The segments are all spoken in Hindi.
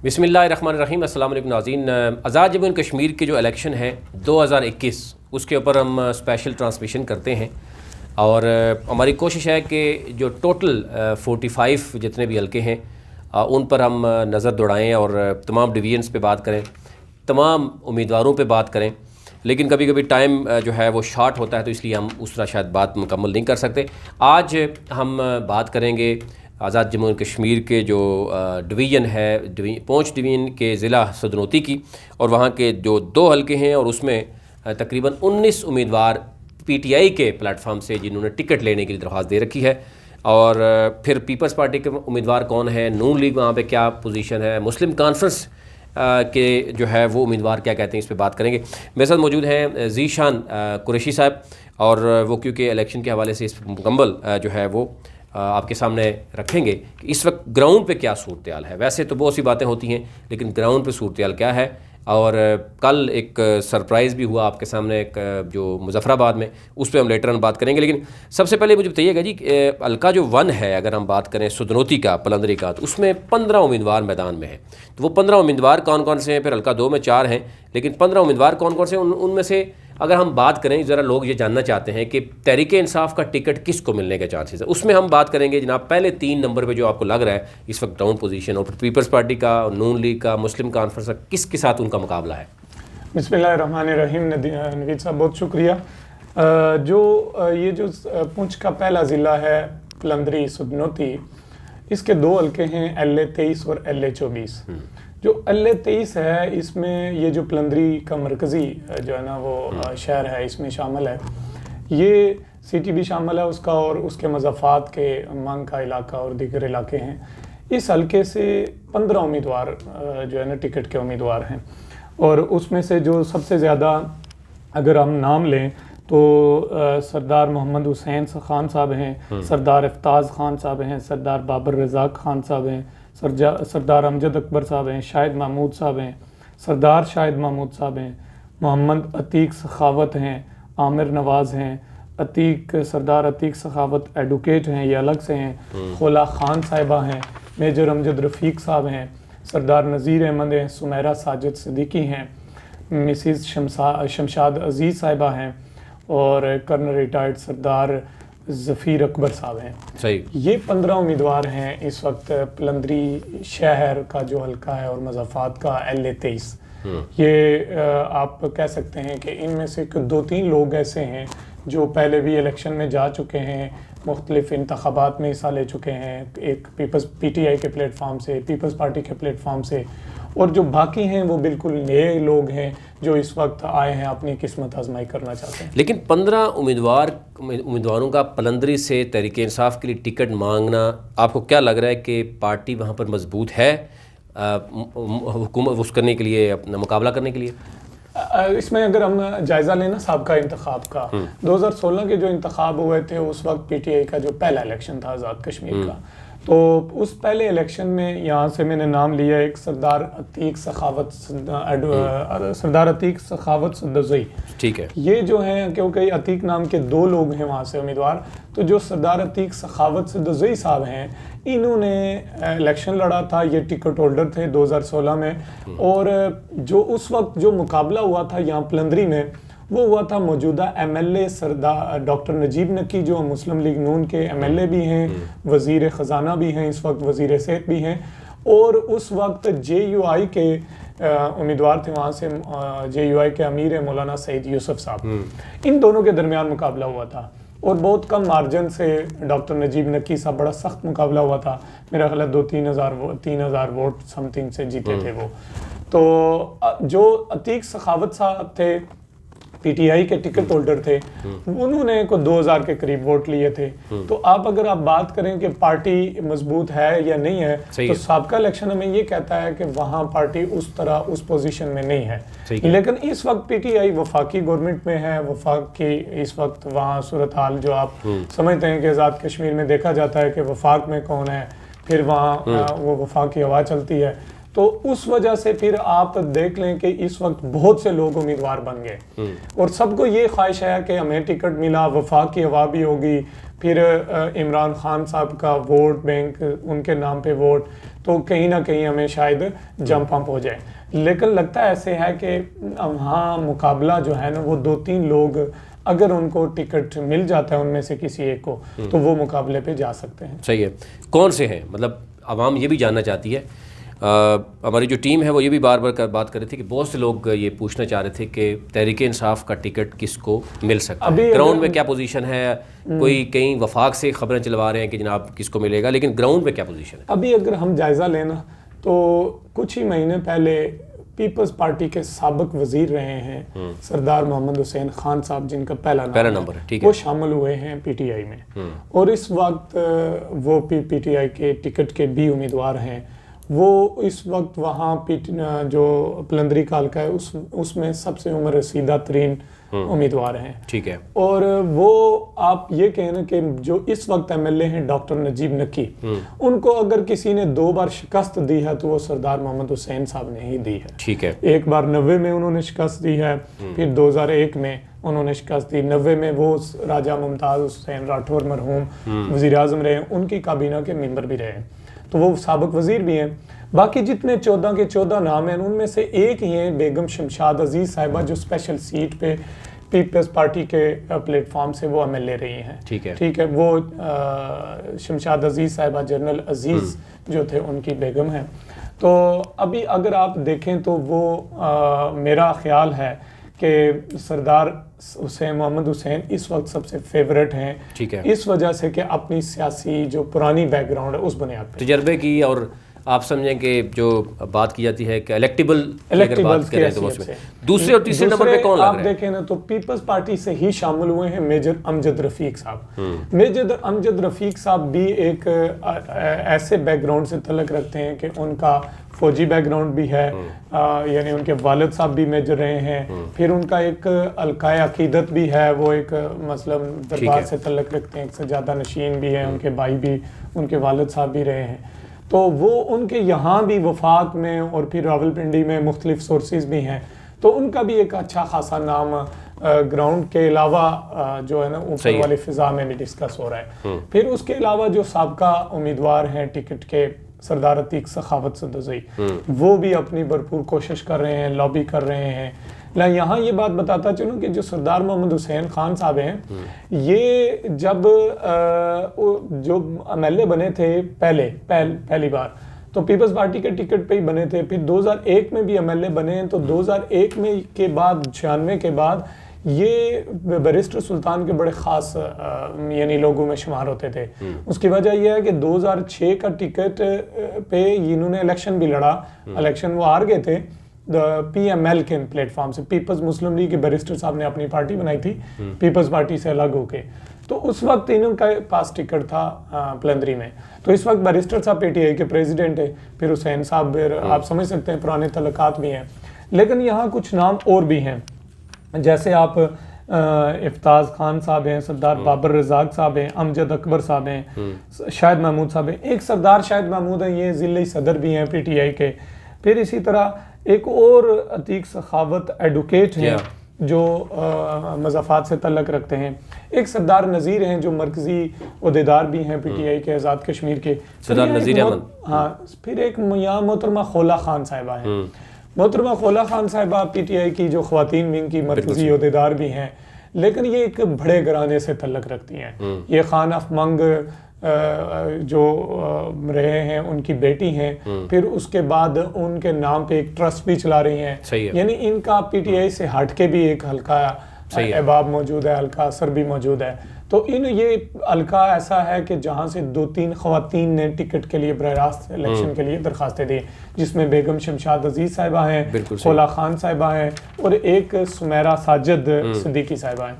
बिस्मिल्लाहिर्रहमानिर्रहीम। अस्सलाम वालेकुम नाज़रीन। आज़ाद जम्मू एंड कश्मीर के जो इलेक्शन है 2021 उसके ऊपर हम स्पेशल ट्रांसमिशन करते हैं और हमारी कोशिश है कि जो टोटल 45 जितने भी हलके हैं उन पर हम नज़र दौड़ाएँ और तमाम डिवीजन्स पे बात करें, तमाम उम्मीदवारों पे बात करें। लेकिन कभी कभी टाइम जो है वो शॉर्ट होता है तो इसलिए हम उस तरह शायद बात मुकम्मल नहीं कर सकते। आज हम बात करेंगे आज़ाद जम्मू एंड कश्मीर के जो डिवीज़न है, पौंछ डिवीज़न के ज़िला सदनौती की, और वहाँ के जो 2 हलके हैं और उसमें तकरीबन 19 उम्मीदवार पीटीआई के प्लेटफॉर्म से जिन्होंने टिकट लेने के लिए दरख्वास्त दे रखी है। और फिर पीपल्स पार्टी के उम्मीदवार कौन है, नून लीग वहाँ पे क्या पोजीशन है, मुस्लिम कॉन्फ्रेंस के जो है वो उम्मीदवार क्या कहते हैं, इस पे बात करेंगे। मेरे साथ मौजूद हैं ज़ीशान कुरैशी साहब, और वो क्योंकि इलेक्शन के हवाले से इस मुकम्मल जो है वो आपके सामने रखेंगे कि इस वक्त ग्राउंड पे क्या सूरत हाल है। वैसे तो बहुत सी बातें होती हैं लेकिन ग्राउंड पे सूरत हाल क्या है। और कल एक सरप्राइज़ भी हुआ आपके सामने, एक जो मुजफ्फराबाद में, उस पर हम लेटर ऑन बात करेंगे। लेकिन सबसे पहले मुझे बताइएगा जी, हल्का जो 1 है, अगर हम बात करें सदनौती का, पलंदरी का, तो उसमें 15 उम्मीदवार मैदान में हैं। तो वो 15 उम्मीदवार कौन कौन से हैं? फिर हल्का 2 में 4 हैं, लेकिन 15 उम्मीदवार कौन कौन से हैं? उनमें से अगर हम बात करें, ज़रा लोग ये जानना चाहते हैं कि तहरीक इंसाफ का टिकट किसको मिलने के चांसेस है, उसमें हम बात करेंगे जनाब। पहले 3 नंबर पे जो आपको लग रहा है इस वक्त डाउन पोजीशन, और पीपल्स पार्टी का, नून लीग का, मुस्लिम कॉन्फ्रेंस का, किसके साथ उनका मुकाबला है? बिस्मिल्लाहिर्रहमानिर्रहीम। नवीद साहब बहुत शुक्रिया। ये जो पुंछ का पहला ज़िला है पलंदरी सदनौती, इसके 2 हलके हैं, LA-23 और LA-24। जो LA-23 है, इसमें ये जो पलंदरी का मरकज़ी जो है ना वो शहर है, इसमें शामिल है। ये सिटी भी शामिल है उसका, और उसके मज़ाफ़ात के मंग का इलाका और दीगर इलाके हैं। इस हलके से 15 उम्मीदवार जो है ना टिकट के उम्मीदवार हैं, और उसमें से जो सबसे ज़्यादा अगर हम नाम लें तो सरदार मोहम्मद हुसैन खान साहब हैं, सरदार इफ्ताज़ खान साहब हैं, सरदार बाबर रज़ाक खान साहब हैं, सरदार अमजद अकबर साहब हैं, शाहिद महमूद साहब हैं, सरदार शाहिद महमूद साहब हैं, मोहम्मद अतीक सखावत हैं, आमिर नवाज़ हैं, सरदार अतीक सखावत एडवोकेट हैं, ये अलग से हैं, खोला खान साहिबा हैं, मेजर अमजद रफ़ीक साहब हैं, सरदार नज़ीर अहमद हैं, सुमेरा साजिद सिद्दीकी हैं, मिसिस शमशाद अजीज़ साहिबा हैं, और कर्नल रिटायर्ड सरदार ज़फ़ीर अकबर साहब हैं। सही। ये 15 उम्मीदवार हैं इस वक्त पलंदरी शहर का जो हल्का है और मज़ाफ़ात का LA-23। ये आप कह सकते हैं कि इनमें से 2-3 लोग ऐसे हैं जो पहले भी इलेक्शन में जा चुके हैं, मुख्तलिफ इंतखाबात में हिस्सा ले चुके हैं, एक PTI के प्लेटफॉर्म से, पीपल्स पार्टी के प्लेटफॉर्म से, और जो बाकी हैं वो बिल्कुल नए लोग हैं जो इस वक्त आए हैं, अपनी किस्मत आजमाई करना चाहते हैं। लेकिन 15 उम्मीदवारों का पलंदरी से तहरीक इंसाफ के लिए टिकट मांगना, आपको क्या लग रहा है कि पार्टी वहाँ पर मजबूत है हुकूमत करने के लिए, अपना मुकाबला करने के लिए? इसमें अगर हम जायज़ा लेना साबका इंतखाब का, 2016 के जो इंतखाब हुए थे, उस वक्त PTI का जो पहला इलेक्शन था आज़ाद कश्मीर का, तो उस पहले इलेक्शन में यहाँ से मैंने नाम लिया एक सरदार अतीक सखावत सद्दज़ई। ठीक है। ये जो हैं, क्योंकि अतीक नाम के 2 लोग हैं वहाँ से उम्मीदवार, तो जो सरदार अतीक सखावत सद्दज़ई साहब हैं, इन्होंने इलेक्शन लड़ा था, ये टिकट होल्डर थे 2016 में, और जो उस वक्त जो मुकाबला हुआ था यहाँ पलंदरी में, वो हुआ था मौजूदा MLA सरदार डॉक्टर नजीब नकी, जो मुस्लिम लीग नून के MLA भी हैं, वज़ीर ख़जाना भी हैं, इस वक्त वज़ीर सेहत भी हैं, और उस वक्त JUI के उम्मीदवार थे वहाँ से, JUI के अमीर है मौलाना सईद यूसुफ साहब। इन दोनों के दरमियान मुकाबला हुआ था और बहुत कम मार्जिन से डॉक्टर नजीब नकी साहब, बड़ा सख्त मुकाबला हुआ था, मेरा ख्याल 3 हज़ार वोट समथिंग से जीते थे वो। तो जो अतीक सखावत साहब थे, PTI के टिकट होल्डर थे, उन्होंने को 2000 के करीब वोट लिए थे। तो अगर आप बात करें कि पार्टी मजबूत है या नहीं है, तो साबका इलेक्शन हमें ये कहता है कि वहाँ पार्टी उस तरह उस पोजीशन में नहीं है। लेकिन इस वक्त PTI वफाकी गवर्नमेंट में है, वफाकी इस वक्त वहाँ सूरत हाल जो आप समझते हैं कि आज़ाद कश्मीर में देखा जाता है कि वफाक में कौन है, फिर वहाँ वो वफाक की हवा चलती है। तो उस वजह से फिर आप देख लें कि इस वक्त बहुत से लोग उम्मीदवार बन गए और सबको ये ख्वाहिश है कि हमें टिकट मिला, वफाक की हवा भी होगी, फिर इमरान खान साहब का वोट बैंक, उनके नाम पे वोट, तो कहीं ना कहीं हमें शायद जंप अप हो जाए। लेकिन लगता ऐसे है कि हाँ, मुकाबला जो है ना वो 2-3 लोग अगर उनको टिकट मिल जाता है उनमें से किसी एक को, तो वो मुकाबले पे जा सकते हैं। सही है। कौन से हैं, मतलब आवाम ये भी जानना चाहती है। हमारी जो टीम है वो ये भी बार बार बात कर रही थी कि बहुत से लोग ये पूछना चाह रहे थे कि तहरीक इंसाफ का टिकट किसको मिल सकता है। ग्राउंड में क्या पोजीशन है? कोई कहीं वफाक से खबरें चलवा रहे हैं कि जनाब किसको मिलेगा, लेकिन ग्राउंड में क्या पोजीशन है? अभी अगर हम जायज़ा लेना तो कुछ ही महीने पहले पीपल्स पार्टी के साबिक वजीर रहे हैं सरदार मोहम्मद हुसैन खान साहब, जिनका पहला नंबर है, ठीक है, वो शामिल हुए हैं पीटीआई में और इस वक्त वो पीटीआई के टिकट के भी उम्मीदवार हैं। वो इस वक्त वहाँ जो पलंदरी का हल्का है उसमें सबसे उम्र रसीदा तरीन उम्मीदवार हैं, ठीक है। और वो आप ये कहना कि जो इस वक्त एमएलए हैं डॉक्टर नजीब नकी, उनको अगर किसी ने 2 बार शिकस्त दी है तो वो सरदार मोहम्मद हुसैन साहब ने ही दी है, ठीक है। एक बार 90 में उन्होंने शिकस्त दी है, फिर 2001 में उन्होंने शिकस्त दी। 90 में वो राजा मुमताज़ हुसैन राठौर मरहूम वज़ीर आज़म रहे, उनकी काबीना के मेंबर भी रहे, तो वो साबिक वजीर भी हैं। बाकी जितने 14 के 14 नाम हैं उनमें से एक ही हैं बेगम शमशाद अजीज़ साहिबा, जो स्पेशल सीट पे पीपल्स पार्टी के प्लेटफॉर्म से वो एमएलए रही हैं, ठीक है। वो शमशाद अजीज़ साहिबा जनरल अजीज़ जो थे उनकी बेगम हैं। तो अभी अगर आप देखें तो वो मेरा ख्याल है कि सरदार हुसैन मोहम्मद हुसैन इस वक्त सबसे फेवरेट हैं, ठीक है, इस वजह से कि अपनी सियासी जो पुरानी बैकग्राउंड है उस बुनियाद पर तजर्बे की, और आप समझें कि जो बात की जाती है कि इलेक्टेबल्स के तो उसमें दूसरे और तीसरे नंबर पे कौन लग रहा है? आप देखें ना तो पीपल्स पार्टी से ही शामिल हुए हैं मेजर अमजद रफीक साहब। मेजर अमजद रफीक साहब भी एक ऐसे बैकग्राउंड से तल्लुक़ रखते हैं कि उनका फौजी बैकग्राउंड भी है, यानी उनके वालिद साहब भी मेजर रहे हैं, फिर उनका एक अलकाए अकीदत भी है, वो एक मतलब दरबार से तल्लुक़ रखते हैं, एक सजादा नशीन भी है, उनके भाई भी उनके वालिद साहब भी रहे हैं। तो वो उनके यहाँ भी वफाक में और फिर रावलपिंडी में मुख्तलिफ सोर्सेज भी हैं, तो उनका भी एक अच्छा खासा नाम ग्राउंड के अलावा जो है ना ऊपर वाली फिजा में भी डिस्कस हो रहा है। फिर उसके अलावा जो साबका उम्मीदवार हैं टिकट के, सरदार अतीक सखावत सदज़ई, वो भी अपनी भरपूर कोशिश कर रहे हैं, लॉबी कर रहे हैं। मैं यहाँ ये बात बताता चलूँ कि जो सरदार मोहम्मद हुसैन खान साहब हैं, ये जब जो एमएलए बने थे पहली बार, तो पीपल्स पार्टी के टिकट पे ही बने थे, फिर 2001 में भी एमएलए बने हैं। तो 2001 में के बाद 96 के बाद ये बैरिस्टर सुल्तान के बड़े ख़ास यानी लोगों में शुमार होते थे। उसकी वजह यह है कि 2006 का टिकट पे इन्होंने इलेक्शन भी लड़ा, इलेक्शन वो हार गए थे PML के प्लेटफॉर्म से, पीपल्स मुस्लिम लीग के बैरिस्टर साहब ने अपनी पार्टी बनाई थी पीपल्स पार्टी से अलग होके, तो उस वक्त इनका पास टिकट था पलंदरी में। तो इस वक्त बैरिस्टर साहब PTI के प्रेसिडेंट है, फिर हुसैन साहब, आप समझ सकते हैं पुराने तल्लुकात भी हैं। लेकिन यहाँ कुछ नाम और भी हैं, जैसे आप इफ्ताज खान साहब हैं, सरदार बाबर रज़ाक साहब हैं, अमजद अकबर साहब हैं, शाहिद महमूद साहब हैं, एक सरदार शाहिद महमूद हैं, ये ज़िले सदर भी हैं PTI के। फिर इसी तरह एक और अतीक सखावत एडवोकेट हैं जो मज़ाफ़ात से तल्लुक़ रखते हैं। एक सरदार नज़ीर हैं जो मरकज़ी अहदेदार भी हैं PTI के, आज़ाद कश्मीर के सरदार नज़ीर अहमद। हाँ, फिर एक यहाँ मोहतरमा खोला खान साहिबा हैं। मोहतरमा खोला खान साहिबा PTI की जो ख़वातीन विंग की मरकज़ी अहदेदार भी हैं, लेकिन ये एक बड़े घराने से तल्लुक़ रखती हैं। ये खान अफमंग जो रहे हैं उनकी बेटी हैं, फिर उसके बाद उनके नाम पे एक ट्रस्ट भी चला रही हैं, यानी इनका PTI से हट के भी एक हल्का अहबाब मौजूद है, हल्का असर भी मौजूद है। तो ये हल्का ऐसा है कि जहाँ से 2-3 ख़वातीन ने टिकट के लिए बराह रास्त इलेक्शन के लिए दरख्वास्तें दी, जिसमें बेगम शमशाद अजीज़ साहिबा हैं, खोला खान साहिबा हैं और एक सुमेरा साजिद सिद्दीकी साहिबा हैं।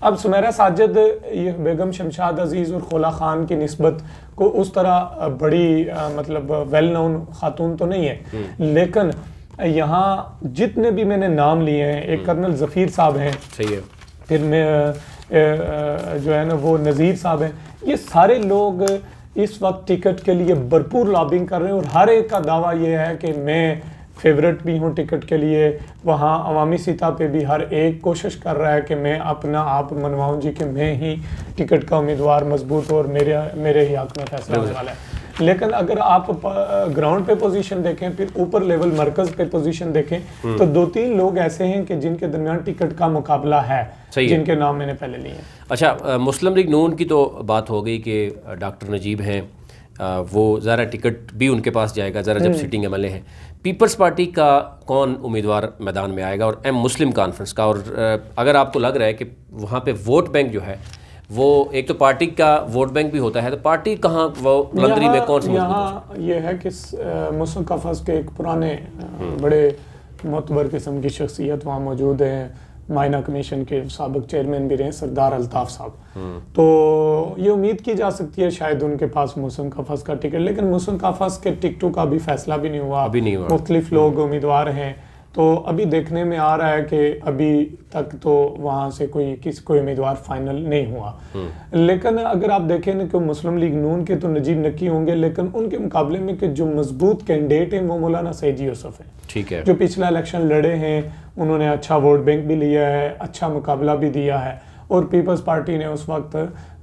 अब सुमेरा साजिद ये बेगम शमशाद अजीज़ और खोला खान की निस्बत को उस तरह बड़ी मतलब वेल नोन खातून तो नहीं है, लेकिन यहाँ जितने भी मैंने नाम लिए हैं, एक कर्नल ज़फ़ीर साहब हैं, सही है, फिर मैं जो है ना वो नज़ीर साहब हैं, ये सारे लोग इस वक्त टिकट के लिए भरपूर लॉबिंग कर रहे हैं और हर एक का दावा ये है कि मैं फेवरेट भी हूँ टिकट के लिए। वहाँ अवामी सतह पे भी हर एक कोशिश कर रहा है कि मैं अपना आप मनवाऊँ जी कि मैं ही टिकट का उम्मीदवार मजबूत और मेरे ही हक में फैसला होने वाला है। लेकिन अगर आप ग्राउंड पे पोजीशन देखें, फिर ऊपर लेवल मरकज पे पोजीशन देखें, तो 2-3 लोग ऐसे हैं कि जिनके दरमियान टिकट का मुकाबला है, जिनके नाम मैंने पहले लिए हैं। अच्छा, मुस्लिम लीग नून की तो बात हो गई कि डॉक्टर नजीब हैं, वो ज़रा टिकट भी उनके पास जाएगा ज़रा जब सिटिंग एमएलए हैं। पीपल्स पार्टी का कौन उम्मीदवार मैदान में आएगा और एम मुस्लिम कॉन्फ्रेंस का? और अगर आपको लग रहा है कि वहाँ पे वोट बैंक जो है वो एक तो पार्टी का वोट बैंक भी होता है, तो पार्टी कहाँ वो लंदरी में कौन सी? यहाँ ये है कि मुस्लिम कॉन्फ्रेंस के एक पुराने बड़े मोतबर किस्म की शख्सियत वहाँ मौजूद है। माइना कमीशन के साबिक चेयरमैन भी रहे सरदार अल्ताफ साहब। तो ये उम्मीद की जा सकती है शायद उनके पास मुस्लिम कॉन्फ्रेंस का टिकट, लेकिन मुस्लिम कॉन्फ्रेंस के टिकटों का भी फैसला भी नहीं हुआ। मुख्तलिफ लोग उम्मीदवार हैं, तो अभी देखने में आ रहा है कि अभी तक तो वहाँ से कोई उम्मीदवार फाइनल नहीं हुआ। लेकिन अगर आप देखें ना कि मुस्लिम लीग नून के तो नजीब नक्की होंगे, लेकिन उनके मुकाबले में कि जो मजबूत कैंडिडेट हैं वो मौलाना सईद यूसुफ है। ठीक है, जो पिछला इलेक्शन लड़े हैं, उन्होंने अच्छा वोट बैंक भी लिया है, अच्छा मुकाबला भी दिया है, और पीपल्स पार्टी ने उस वक्त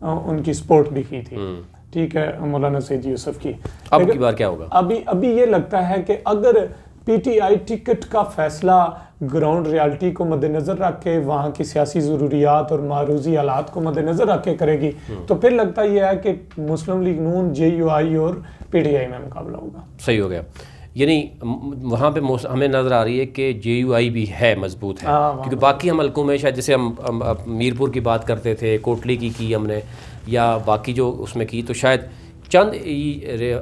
उनकी सपोर्ट भी की थी। ठीक है, मौलाना सईद यूसुफ की। अब की बार क्या होगा? अभी ये लगता है कि अगर पीटीआई टिकट का फैसला ग्राउंड रियलिटी को मद्देनजर रख के, वहाँ की सियासी ज़रूरियात और मारूजी हालात को मद्देनजर रख के करेगी, तो फिर लगता यह है कि मुस्लिम लीग नून, JUI और PTI में मुकाबला होगा। सही हो गया, यानी वहाँ पे हमें नज़र आ रही है कि JUI भी है, मजबूत है। क्योंकि बाकी हम हल्कों में शायद, जैसे हम मीरपुर की बात करते थे, कोटली की हमने, या बाकी जो उसमें की, तो शायद चंद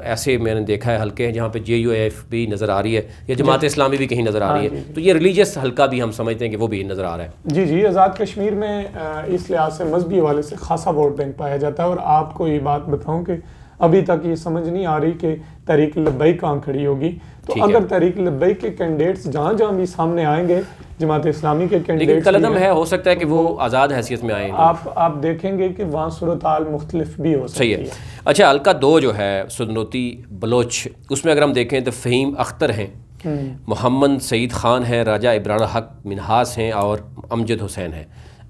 ऐसे मैंने देखा है हल्के हैं जहाँ पे JUIF भी नज़र आ रही है, या जमात इस्लामी भी कहीं नज़र आ रही है। तो ये रिलीजियस हल्का भी हम समझते हैं कि वो भी नज़र आ रहा है। जी, आज़ाद कश्मीर में इस लिहाज से मजहबी हवाले से खासा वोट बैंक पाया जाता है। और आपको ये बात बताऊँ कि अभी तक ये समझ नहीं आ रही कि तहरीक लब्बैक कहाँ खड़ी होगी। तो अगर तहरीक लब्बैक के कैंडिडेट्स जहाँ भी सामने आएंगे, जमात इस्लामी के कैंडिडेट कलदम है, हो सकता है कि वो आज़ाद हैसियत में आए। आप देखेंगे कि वहाँ सूरत हाल मुख्तलिफ भी हो सकती है। अच्छा, हल्का 2 जो है सुदनौती बलोच, उसमें अगर हम देखें तो फ़हीम अख्तर हैं, मोहम्मद सईद ख़ान है, राजा इब्रार हक मिनहास हैं और अमजद हुसैन हैं।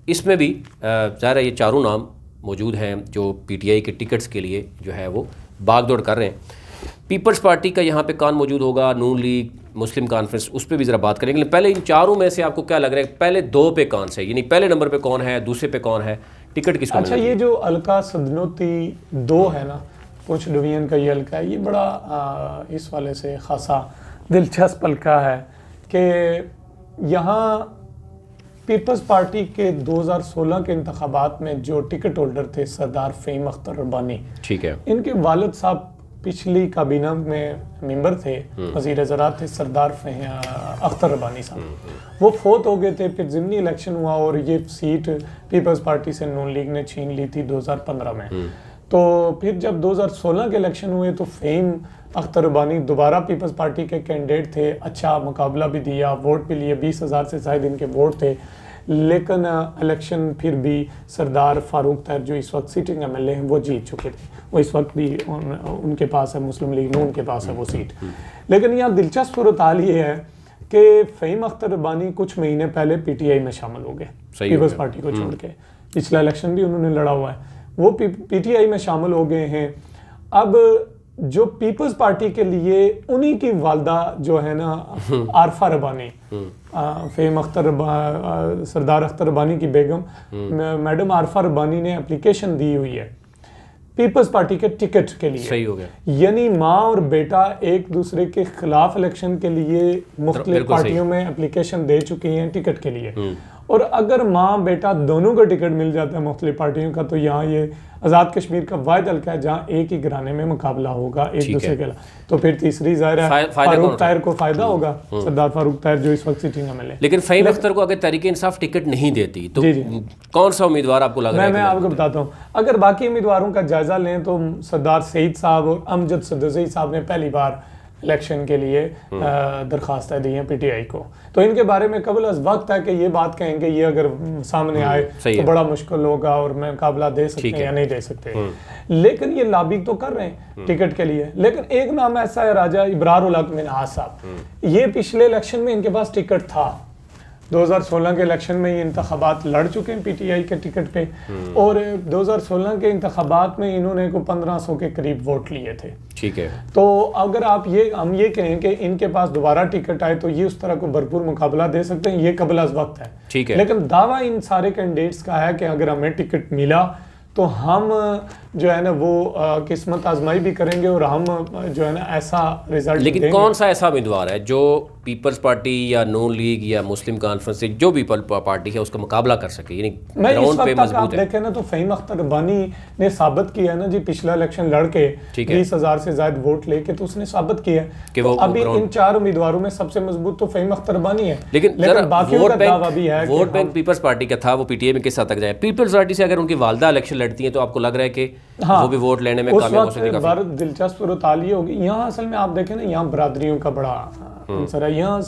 इसमें भी ज़ाहिर ये चारों नाम मौजूद हैं जो PTI के टिकट्स के लिए जो है वो भागदौड़ कर रहे हैं। पीपल्स पार्टी का यहाँ पे कौन मौजूद होगा, नून लीग, मुस्लिम कॉन्फ्रेंस, उस पर भी ज़रा बात करेंगे। लेकिन पहले इन चारों में से आपको क्या लग रहा है, पहले 2 पे कौन से, यानी पहले नंबर पे कौन है, दूसरे पे कौन है, टिकट किसको? अच्छा, ये जो हल्का सदनौती 2 है ना, पुंछ डिवीजन का ये हल्का है, ये बड़ा इस वाले से खासा दिलचस्प हल्का है कि यहाँ पीपल्स पार्टी के 2016 के इंतखाबात में जो टिकट होल्डर थे सरदार फ़हीम अख्तर रब्बानी, ठीक है, इनके वालिद साहब पिछली काबीना में मेंबर थे, वज़ीर ज़राअत थे सरदार अख्तर रब्बानी साहब। वो फोत हो गए थे, फिर ज़िमनी इलेक्शन हुआ और ये सीट पीपल्स पार्टी से नून लीग ने छीन ली थी 2015 में। तो फिर जब 2016 के इलेक्शन हुए तो फ़हीम अख्तर रब्बानी दोबारा पीपल्स पार्टी के कैंडिडेट थे, अच्छा मुकाबला भी दिया, वोट भी लिए, 20,000 से शायद इनके वोट थे। लेकिन इलेक्शन फिर भी सरदार फारूक तहर जो इस वक्त सिटिंग MLA हैं वो जीत चुके थे। वो इस वक्त भी उनके पास है, मुस्लिम लीग नून के पास है वो सीट। लेकिन यहाँ दिलचस्प सूरत हाल ये है कि फ़हीम अख्तर रब्बानी कुछ महीने पहले PTI में शामिल हो गए, पीपल्स पार्टी को छोड़ के। पिछला इलेक्शन भी उन्होंने लड़ा हुआ है, वो PTI में शामिल हो गए हैं। अब जो पीपल्स पार्टी के लिए उन्हीं की वालदा जो है ना आरफा रब्बानी, फ़हीम अख्तर सरदार अख्तर रब्बानी की बेगम मैडम आरफा रब्बानी ने एप्लीकेशन दी हुई है पीपल्स पार्टी के टिकट के लिए। सही हो गया, यानी माँ और बेटा एक दूसरे के खिलाफ इलेक्शन के लिए मुख्तलिफ पार्टियों में एप्लीकेशन दे चुकी हैं टिकट के लिए। और अगर माँ बेटा दोनों का टिकट मिल जाता है मुख्तलिफ पार्टियों का, तो यहाँ ये आज़ाद कश्मीर का वाहिद हल्का है जहाँ एक ही घराने में मुकाबला होगा एक दूसरे के खिलाफ। तो फिर तीसरी ज़ाहिर है फारूक ताहिर को फ़ायदा होगा, सरदार फारूक ताहिर जो इस वक्त सिटिंग MLA। लेकिन फ़हीम अख्तर को अगर तहरीक इंसाफ टिकट नहीं देती तो कौन सा उम्मीदवार आपको लग रहा है? मैं आपको बताता हूँ, अगर बाकी उम्मीदवारों का जायज़ा लें तो सरदार सईद साहब और अमजद सदरजई साहब ने पहली बार इलेक्शन के लिए दरखास्तें दी हैं पीटीआई को। तो इनके बारे में कबल अज़ वक्त है कि ये बात कहेंगे, ये अगर सामने आए तो बड़ा मुश्किल होगा और मुकाबला दे सकते हैं या नहीं दे सकते। लेकिन ये लॉबी तो कर रहे हैं टिकट के लिए। लेकिन एक नाम ऐसा है, राजा इब्रार उल हक मिन्हाज साहब। ये पिछले इलेक्शन में इनके पास टिकट था, 2016 के इलेक्शन में ये इंतखाबात लड़ चुके हैं पीटीआई के टिकट पे, और 2016 के इंतखाबात में इन्होंने को 1500 के करीब वोट लिए थे। ठीक है। तो अगर हम ये कहें कि इनके पास दोबारा टिकट आए तो ये उस तरह को भरपूर मुकाबला दे सकते हैं, ये कबल अज़ वक्त है। ठीक है। लेकिन दावा इन सारे कैंडिडेट्स का है कि अगर हमें टिकट मिला तो हम जो है ना वो किस्मत आजमाई भी करेंगे और हम जो है ना ऐसा रिजल्ट लेकिन देंगे। कौन सा ऐसा उम्मीदवार है जो पीपल्स पार्टी या नून लीग या मुस्लिम कॉन्फ्रेंस से जो पीपल पार्टी है उसका मुकाबला कर सके, यानी मैं इस ग्राउंड पे वक्त तक आप मजबूत है? देखें ना तो फ़हीम अख्तर रब्बानी ने साबित किया है ना जी, पिछला इलेक्शन लड़के 20,000 से ज्यादा वोट लेके तो उसने साबित किया कि तो वो अभी इन 4 उम्मीदवारों में सबसे मजबूत तो फ़हीम अख्तर रब्बानी है। लेकिन बाकियों का दावा भी है वोट बैंक पीपल्स पार्टी का था, वो पीटीआई में किस हद तक जाए? पीपल्स पार्टी से अगर उनकी वालदा इलेक्शन लड़ती है तो आपको लग रहा है कि वो भी वोट लेने में कामयाब हो सकेगा? बार दिलचस्प और ताली होगी। यहाँ असल में आप देखें ना, यहाँ बरादरियों का बड़ा अंसर है। यहाँ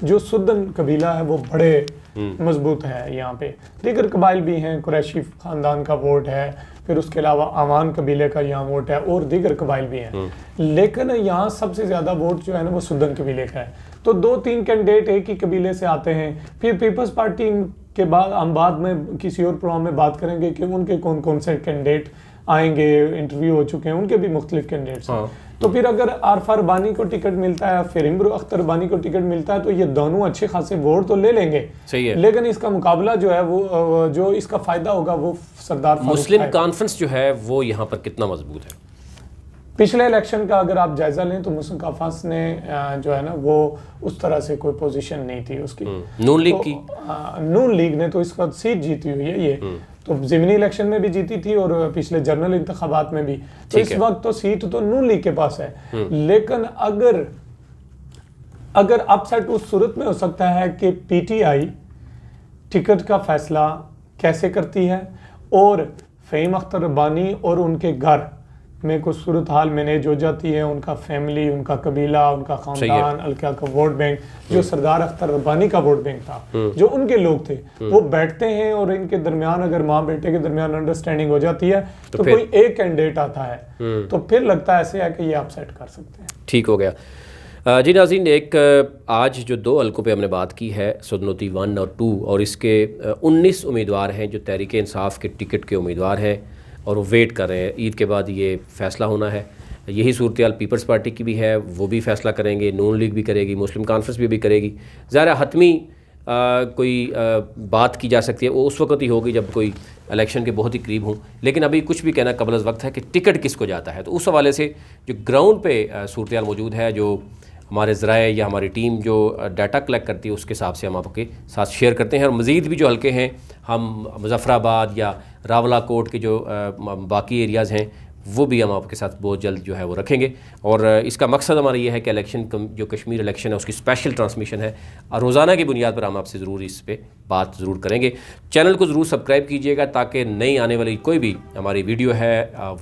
जो सुदन कबीला है वो बड़े मजबूत है। यहाँ पे दीगर कबाइल भी हैं, कुरैशी खानदान का वोट है, फिर उसके अलावा आवान कबीले का यहाँ वोट है और दीगर कबाइल भी हैं। लेकिन यहाँ सबसे ज़्यादा वोट जो है ना वो सुदन कबीले का है। तो 2-3 कैंडिडेट एक ही कबीले से आते हैं। फिर पीपल्स पार्टी के बाद हम बाद में किसी और प्रोग्राम में बात करेंगे कि उनके कौन कौन से कैंडिडेट आएंगे, इंटरव्यू हो चुके हैं, उनके भी मुख्तलिफ कैंडिडेट्स हैं। तो फिर अगर आरफा रब्बानी को टिकट मिलता है, फिर इमरू अख्तर रब्बानी को टिकट मिलता है, तो ये दोनों अच्छे खासे वोट तो ले लेंगे। सही है। लेकिन इसका मुकाबला जो है वो जो इसका फायदा होगा वो सरदार फारूक मुस्लिम है। कॉन्फ्रेंस जो है वो यहाँ पर कितना मजबूत है? पिछले इलेक्शन का अगर आप जायजा लें तो मुस्लिम कॉन्फ्रेंस ने जो है ना वो उस तरह से कोई पोजीशन नहीं थी उसकी। नून लीग की नून लीग ने तो इस वक्त सीट जीती हुई है। ये तो ज़िमनी इलेक्शन में भी जीती थी और पिछले जनरल इंतखाबात में भी। तो इस वक्त तो सीट तो नून लीग के पास है। लेकिन अगर अपसेट उस सूरत में हो सकता है कि पीटीआई टिकट का फैसला कैसे करती है और फ़हीम अख्तर रब्बानी और उनके घर में कुछ सूरत हाल मैनेज हो जाती है, उनका फैमिली, उनका कबीला, उनका खानदान, हल्का का वोट बैंक जो सरदार अख्तर रब्बानी का वोट बैंक था, जो उनके लोग थे, वो बैठते हैं और इनके दरमियान अगर माँ बेटे के दरमियान अंडरस्टैंडिंग हो जाती है तो कोई एक कैंडिडेट आता है तो फिर लगता है ऐसे है कि ये अपसेट कर सकते हैं। ठीक हो गया जी नाज़रीन। एक आज जो 2 हलकों पे हमने बात की है, सदनोती 1 और 2, और इसके 19 उम्मीदवार हैं जो तहरीक इंसाफ के टिकट के उम्मीदवार हैं और वो वेट कर रहे हैं। ईद के बाद ये फ़ैसला होना है। यही सूरत पीपल्स पार्टी की भी है, वो भी फ़ैसला करेंगे, नून लीग भी करेगी, मुस्लिम कॉन्फ्रेंस भी करेगी। ज़ाहिर हतमी कोई बात की जा सकती है वो उस वक्त ही होगी जब कोई इलेक्शन के बहुत ही करीब हों। लेकिन अभी कुछ भी कहना कबल वक्त है कि टिकट किसको जाता है। तो उस हवाले से जो ग्राउंड पे सूरत मौजूद है, जो हमारे ज़राए या हमारी टीम जो डाटा कलेक्ट करती है उसके हिसाब से हम आपके साथ शेयर करते हैं। और मज़ीद भी जो हल्के हैं, हम मुजफ्फराबाद या रावलाकोट के जो बाकी एरियाज़ हैं वो भी हम आपके साथ बहुत जल्द जो है वो रखेंगे। और इसका मकसद हमारा ये है कि इलेक्शन जो कश्मीर इलेक्शन है उसकी स्पेशल ट्रांसमिशन है, और रोज़ाना की बुनियाद पर हम आपसे ज़रूर इस पर बात ज़रूर करेंगे। चैनल को ज़रूर सब्सक्राइब कीजिएगा ताकि नई आने वाली कोई भी हमारी वीडियो है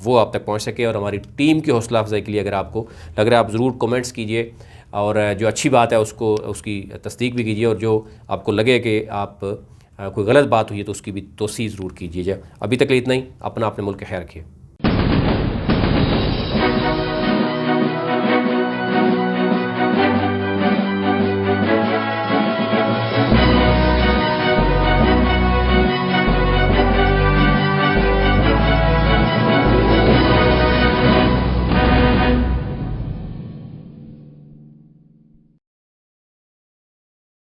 वो आप तक पहुँच सके। और हमारी टीम की हौसला अफजाई के लिए अगर आपको लग रहा है आप ज़रूर कमेंट्स कीजिए, और जो अच्छी बात है उसकी तस्दीक भी कीजिए, और जो आपको लगे कि आप कोई गलत बात हुई है तो उसकी भी तोसीह ज़रूर कीजिए। अभी तक इतना ही। अपना अपने मुल्क का ख्याल रखिए।